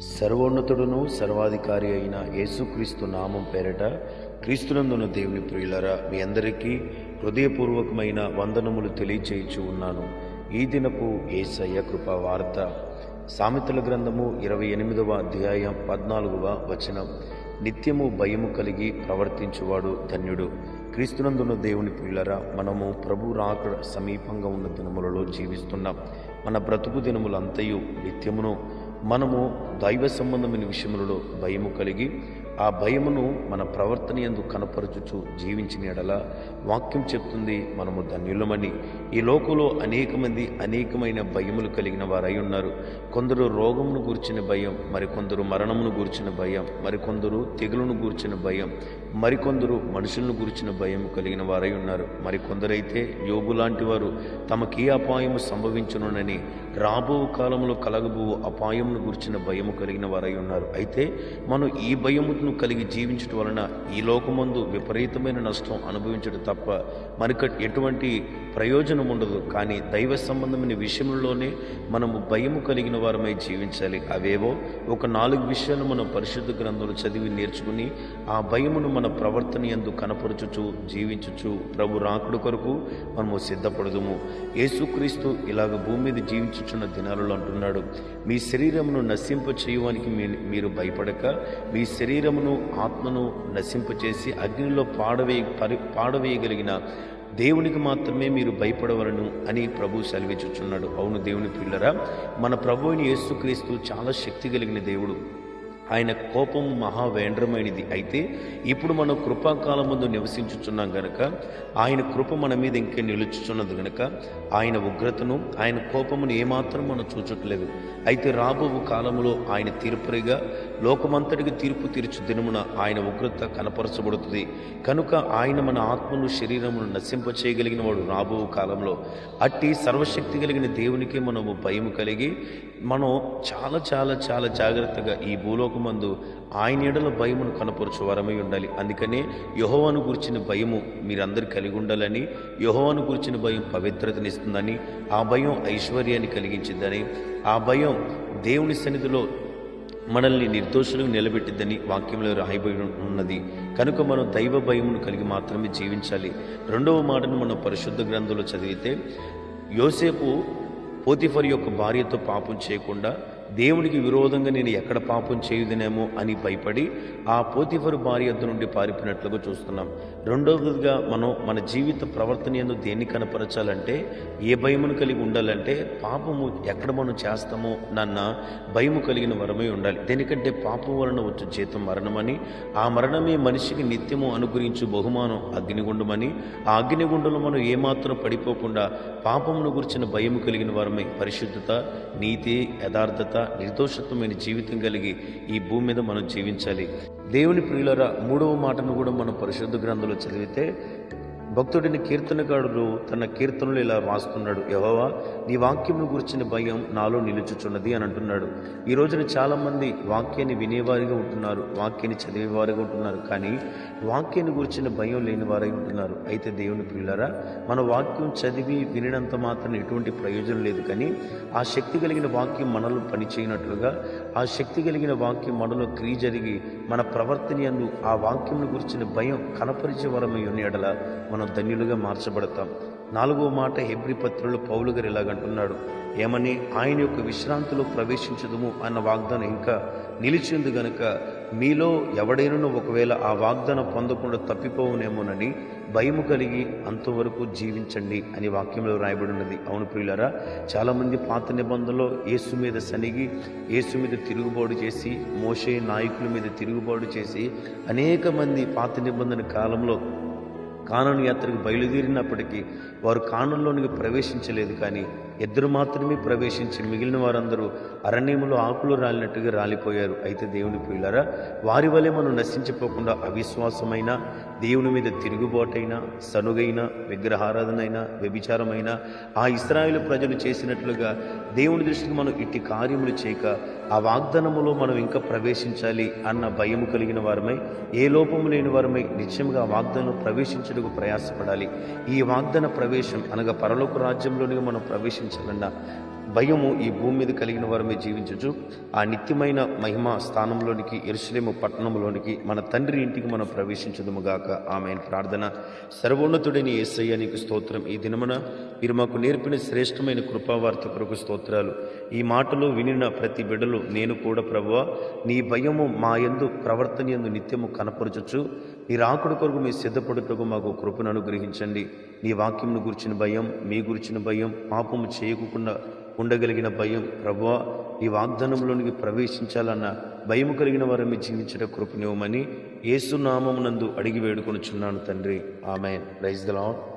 సర్వోన్నతుడును సర్వాధికారి అయిన యేసుక్రీస్తు నామం పేరట క్రీస్తునందున దేవుని ప్రియులరా, మీ అందరికీ హృదయపూర్వకమైన వందనములు తెలియచేయచ్చు ఉన్నాను. ఈ దినపు యేసయ్య కృపా వార్త సామెతల గ్రంథము 28వ అధ్యాయం 14వ వచనం. నిత్యము భయము కలిగి ప్రవర్తించువాడు ధన్యుడు. క్రీస్తునందున్న దేవుని ప్రియులరా, మనము ప్రభు రాకడ సమీపంగా ఉన్న దినములలో జీవిస్తున్నాం. మన బ్రతుకు దినములంతయు నిత్యమును మనము దైవ సంబంధమైన విషయములలో భయము కలిగి ఆ భయమును మన ప్రవర్తన యందు కనపరచుచు జీవించిన ఎడల వాక్యం చెప్తుంది మనము ధన్యులమని. ఈ లోకంలో అనేకమైన భయములు కలిగిన వారై ఉన్నారు. కొందరు రోగమును గూర్చిన భయం, మరికొందరు మరణమును గూర్చిన భయం, మరికొందరు తెగులును గూర్చిన భయం, మరికొందరు మనుషులను గూర్చిన భయం కలిగిన వారై ఉన్నారు. మరికొందరైతే యోబు లాంటి వారు తమకి అపాయము సంభవించునని రాబో కాలంలో కలగబో అపాయమును గూర్చిన భయము కలిగిన వారై ఉన్నారు. అయితే మనం ఈ భయమును కలిగి జీవించడం వలన ఈ లోకమందు విపరీతమైన నష్టం అనుభవించడం తప్ప మనకు ఎటువంటి ప్రయోజనం ఉండదు. కానీ దైవ సంబంధమైన విషయంలోనే మనము భయము కలిగిన వారమై జీవించాలి. అవేవో ఒక 4 విషయాలు మనం పరిశుద్ధ గ్రంథంలో చదివి నేర్చుకుని ఆ భయమును మన ప్రవర్తన యందు కనపరచుచు జీవించుచు ప్రభు రాకడ కొరకు మనము సిద్ధపడదుము. యేసుక్రీస్తు ఇలాగ భూమి మీద జీవించుచున్న దినాలలో అంటున్నాడు, మీ శరీరమును నశింప చేయడానికి మీరు భయపడక మీ శరీరమును ఆత్మను నశింపచేసి అగ్నిలో పాడవేయగలిగిన దేవునికి మాత్రమే మీరు భయపడవలను అని ప్రభు సెలవిచ్చుచున్నాడు. అవును దేవుని పిల్లరా, మన ప్రభు అయిన యేసుక్రీస్తు చాలా శక్తి కలిగిన దేవుడు. ఆయన కోపం మహావేంద్రమైనది. అయితే ఇప్పుడు మనం కృపాకాలం ముందు నివసించుచున్నాం గనక ఆయన కృప మన మీద ఇంకే నిలుచుచున్నది గనక ఆయన ఉగ్రతను, ఆయన కోపమును ఏమాత్రం మనం చూచట్లేదు. అయితే రాబో కాలంలో ఆయన తీర్పురిగా లోకమంతటికి తీర్పు తీర్చు దినమున ఆయన ఉగ్రత కనపరచబడుతుంది. కనుక ఆయన మన ఆత్మను శరీరమును నశింప చేయగలిగిన వాడు రాబో కాలంలో. అట్టి సర్వశక్తి కలిగిన దేవునికే మనము భయము కలిగి మనం చాలా జాగ్రత్తగా ఈ భూలోకమందు ఆయన ఎడల భయమును కనపరచు వరమై ఉండాలి. అందుకనే యెహోవాను గురించిన భయము మీరందరూ కలిగి ఉండాలని, యెహోవాను గురించిన భయం పవిత్రతనిస్తుందని, ఆ భయం ఐశ్వర్యాన్ని కలిగించిందని, ఆ భయం దేవుని సన్నిధిలో మనల్ని నిర్దోషులకు నిలబెట్టిద్దని వాక్యంలో రాయబడి ఉన్నది. కనుక మనం దైవ భయమును కలిగి మాత్రమే జీవించాలి. రెండవ మాటను మనం పరిశుద్ధ గ్రంథంలో చదివితే, యోసేపు పోతిఫర్ యొక్క భార్యతో పాపం చేయకుండా దేవునికి విరోధంగా నేను ఎక్కడ పాపం చేయుదనేమో అని భయపడి ఆ పోతిఫరు భార్య యొద్ద నుండి పారిపోయినట్లుగా చూస్తున్నాం. రెండవదిగా మనం మన జీవిత ప్రవర్తన యందు దేన్ని కనపరచాలంటే, ఏ భయమును కలిగి ఉండాలంటే పాపము ఎక్కడ మనం చేస్తామో నన్న భయము కలిగిన వరమై ఉండాలి. దేనికంటే పాపం వలన వచ్చు జీతం మరణమని, ఆ మరణమే మనిషికి నిత్యము అనుగ్రహించు బహుమానం అగ్నిగుండమని, ఆ అగ్నిగుండంలో మనం ఏమాత్రం పడిపోకుండా పాపమును గురించిన భయము కలిగిన వరమై పరిశుద్ధత, నీతి, యథార్థత, నిర్దోషత్వమైన జీవితం కలిగి ఈ భూమి మీద మనం జీవించాలి. దేవుని ప్రియులరా, 3వ మాటను కూడా మనం పరిశుద్ధ గ్రంథంలో చదివితే భక్తుడిని కీర్తనకారుడు తన కీర్తనలు ఇలా రాస్తున్నాడు, యెహోవా నీ వాక్యమును గురించిన భయం నాలో నిలుచుచున్నది అని అంటున్నాడు. ఈ రోజున చాలామంది వాక్యాన్ని వినేవారిగా ఉంటున్నారు, వాక్యాన్ని చదివేవారిగా ఉంటున్నారు, కానీ వాక్యాన్ని గురించిన భయం లేని వారై ఉంటున్నారు. అయితే దేవుని ప్రియులారా, మన వాక్యం చదివి వినినంత మాత్రం ఎటువంటి ప్రయోజనం లేదు. కానీ ఆ శక్తి కలిగిన వాక్యం మనలో పనిచేయనట్లుగా, ఆ శక్తి కలిగిన వాక్యం మనలో క్రియ జరిగి మన ప్రవర్తన యందు ఆ వాక్యమును గురించిన భయం కనపరిచే వరమై ఉన్న ఎడల మనం ధన్యులుగా మార్చబడతాం. 4వ మాట హెబ్రీ పత్రికలో పౌలు గారు ఇలాగంటున్నాడు, ఏమని, ఆయన యొక్క విశ్రాంతిలో ప్రవేశించదుము అన్న వాగ్దానం ఇంకా నిలిచింది గనుక మీలో ఎవడైనా ఒకవేళ ఆ వాగ్దానం పొందకుండా తప్పిపోవునేమోనని భయము కలిగి అంతవరకు జీవించండి అని వాక్యంలో రాయబడి ఉన్నది. అవును ప్రియులారా, చాలామంది పాత నిబంధనలో యేసు మీద సనిగి, యేసు మీద తిరుగుబాటు చేసి, మోషే నాయకుల మీద తిరుగుబాటు చేసి అనేక మంది పాత నిబంధన కాలంలో కానాను యాత్రకు బయలుదేరినప్పటికీ వారు కానంలోనికి ప్రవేశించలేదు. కానీ ఇద్దరు మాత్రమే ప్రవేశించి మిగిలిన వారందరూ అరణ్యములో ఆకులు రాలినట్టుగా రాలిపోయారు. అయితే దేవుని ప్రియులారా, వారి వలె మనం నశించిపోకుండా అవిశ్వాసమైన, దేవుని మీద తిరుగుబాటైన, సనుగైన, విగ్రహారాధనైన, వ్యభిచారమైన ఆ ఇశ్రాయేలు ప్రజలు చేసినట్లుగా దేవుని దృష్టికి మనం ఇట్టి కార్యములు చేయక ఆ వాగ్దానములో మనం ఇంకా ప్రవేశించాలి అన్న భయము కలిగిన వారమై, ఏ లోపము లేని వారమై నిత్యముగా ఆ వాగ్దానం ప్రవేశించడానికి ప్రయాసపడాలి. ఈ వాగ్దాన ప్రవేశం అనగా పరలోక రాజ్యంలోనికి మనం ప్రవేశించాలన్నా భయము ఈ భూమి మీద కలిగిన వారమే జీవించచ్చు ఆ నిత్యమైన మహిమ స్థానంలోనికి యెరూషలేము పట్టణంలోనికి మన తండ్రి ఇంటికి మనం ప్రవేశించదుముగాక. ఆమేన్. ప్రార్థన. సర్వోన్నతుడైన యేసయ్య నీకు స్తోత్రం. ఈ దినమున మీరు మాకు నేర్పిన శ్రేష్టమైన కృపావార్త కొరకు స్తోత్రాలు. ఈ మాటలు వినిన ప్రతి బిడ్డలు నేను కూడా ప్రభువా నీ భయము మా యందు ప్రవర్తన యందు నిత్యము కనపరచచ్చు. నీ రాకడ కొరకు మీ సిద్ధపడుటకు మాకు కృపను అనుగ్రహించండి. నీ వాక్యంను గురించిన భయం, మీ గురించిన భయం, పాపము చేయకుండా ఉండగలిగిన భయం ప్రభువా ఈ వాగ్దానంలోనికి ప్రవేశించాలన్న భయము కలిగిన వారిని జీవించట కృపనివ్వమని యేసు నామమునందు అడిగి వేడుకొనుచున్నాను తండ్రి. ఆమేన్. Praise the lord.